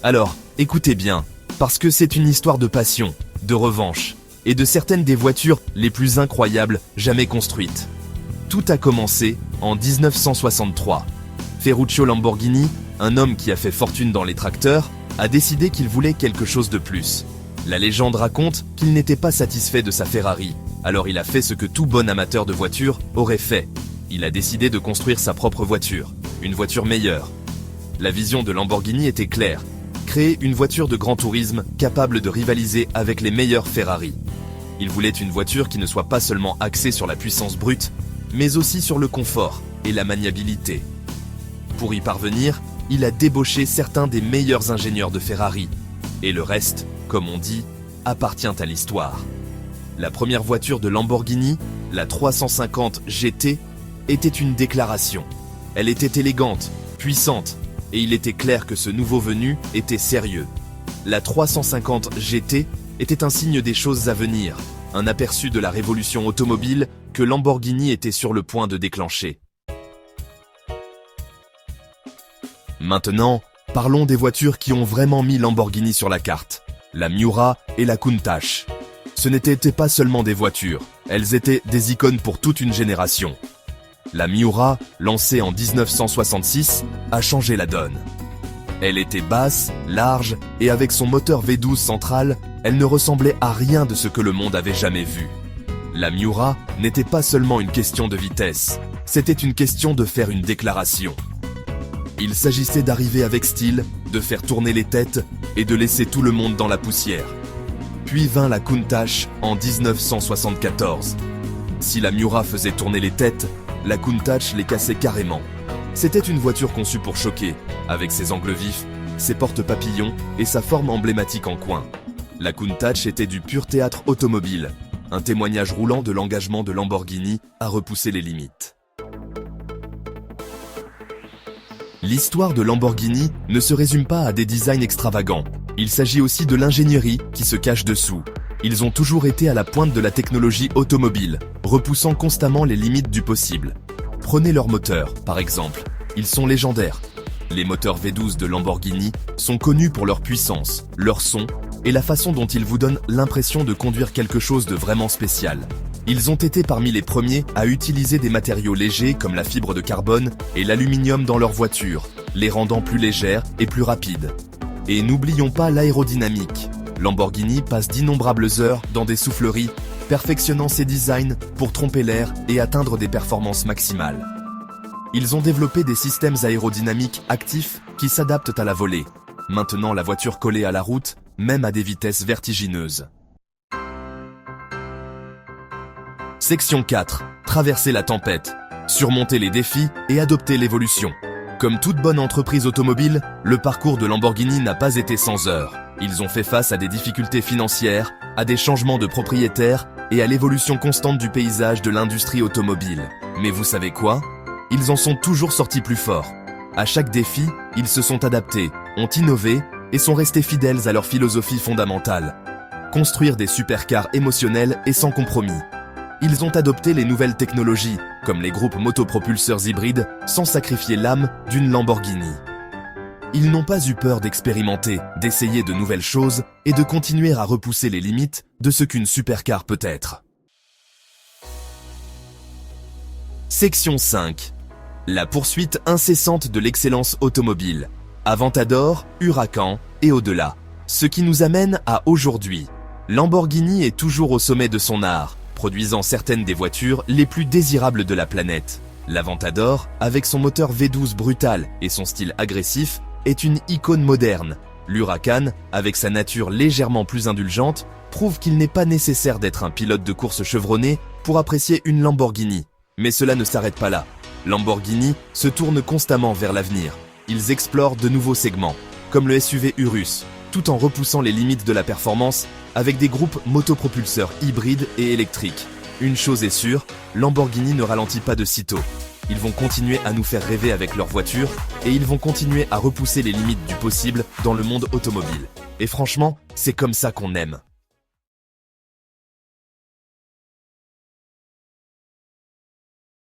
Alors, écoutez bien, parce que c'est une histoire de passion, de revanche, et de certaines des voitures les plus incroyables jamais construites. Tout a commencé en 1963. Ferruccio Lamborghini, un homme qui a fait fortune dans les tracteurs, a décidé qu'il voulait quelque chose de plus. La légende raconte qu'il n'était pas satisfait de sa Ferrari, alors il a fait ce que tout bon amateur de voiture aurait fait. Il a décidé de construire sa propre voiture, une voiture meilleure. La vision de Lamborghini était claire, créer une voiture de grand tourisme capable de rivaliser avec les meilleures Ferrari. Il voulait une voiture qui ne soit pas seulement axée sur la puissance brute, mais aussi sur le confort et la maniabilité. Pour y parvenir, il a débauché certains des meilleurs ingénieurs de Ferrari. Et le reste, comme on dit, appartient à l'histoire. La première voiture de Lamborghini, la 350 GT, était une déclaration. Elle était élégante, puissante, et il était clair que ce nouveau venu était sérieux. La 350 GT était un signe des choses à venir, un aperçu de la révolution automobile que Lamborghini était sur le point de déclencher. Maintenant, parlons des voitures qui ont vraiment mis Lamborghini sur la carte. La Miura et la Countach. Ce n'étaient pas seulement des voitures, elles étaient des icônes pour toute une génération. La Miura, lancée en 1966, a changé la donne. Elle était basse, large, et avec son moteur V12 central, elle ne ressemblait à rien de ce que le monde avait jamais vu. La Miura n'était pas seulement une question de vitesse, c'était une question de faire une déclaration. Il s'agissait d'arriver avec style, de faire tourner les têtes et de laisser tout le monde dans la poussière. Puis vint la Countach en 1974. Si la Miura faisait tourner les têtes, la Countach les cassait carrément. C'était une voiture conçue pour choquer, avec ses angles vifs, ses portes papillons et sa forme emblématique en coin. La Countach était du pur théâtre automobile, un témoignage roulant de l'engagement de Lamborghini à repousser les limites. L'histoire de Lamborghini ne se résume pas à des designs extravagants. Il s'agit aussi de l'ingénierie qui se cache dessous. Ils ont toujours été à la pointe de la technologie automobile, repoussant constamment les limites du possible. Prenez leurs moteurs, par exemple. Ils sont légendaires. Les moteurs V12 de Lamborghini sont connus pour leur puissance, leur son et la façon dont ils vous donnent l'impression de conduire quelque chose de vraiment spécial. Ils ont été parmi les premiers à utiliser des matériaux légers comme la fibre de carbone et l'aluminium dans leurs voitures, les rendant plus légères et plus rapides. Et n'oublions pas l'aérodynamique. Lamborghini passe d'innombrables heures dans des souffleries, perfectionnant ses designs pour tromper l'air et atteindre des performances maximales. Ils ont développé des systèmes aérodynamiques actifs qui s'adaptent à la volée, maintenant la voiture collée à la route, même à des vitesses vertigineuses. Section 4. Traverser la tempête, surmonter les défis et adopter l'évolution. Comme toute bonne entreprise automobile, le parcours de Lamborghini n'a pas été sans heurts. Ils ont fait face à des difficultés financières, à des changements de propriétaires et à l'évolution constante du paysage de l'industrie automobile. Mais vous savez quoi ? Ils en sont toujours sortis plus forts. À chaque défi, ils se sont adaptés, ont innové et sont restés fidèles à leur philosophie fondamentale. Construire des supercars émotionnels et sans compromis. Ils ont adopté les nouvelles technologies, comme les groupes motopropulseurs hybrides, sans sacrifier l'âme d'une Lamborghini. Ils n'ont pas eu peur d'expérimenter, d'essayer de nouvelles choses et de continuer à repousser les limites de ce qu'une supercar peut être. Section 5. La poursuite incessante de l'excellence automobile. Aventador, Huracan et au-delà. Ce qui nous amène à aujourd'hui. Lamborghini est toujours au sommet de son art, produisant certaines des voitures les plus désirables de la planète. L'Aventador, avec son moteur V12 brutal et son style agressif, est une icône moderne. L'Huracan, avec sa nature légèrement plus indulgente, prouve qu'il n'est pas nécessaire d'être un pilote de course chevronné pour apprécier une Lamborghini. Mais cela ne s'arrête pas là. Lamborghini se tourne constamment vers l'avenir. Ils explorent de nouveaux segments, comme le SUV Urus, tout en repoussant les limites de la performance avec des groupes motopropulseurs hybrides et électriques. Une chose est sûre, Lamborghini ne ralentit pas de sitôt. Ils vont continuer à nous faire rêver avec leur voiture et ils vont continuer à repousser les limites du possible dans le monde automobile. Et franchement, c'est comme ça qu'on aime.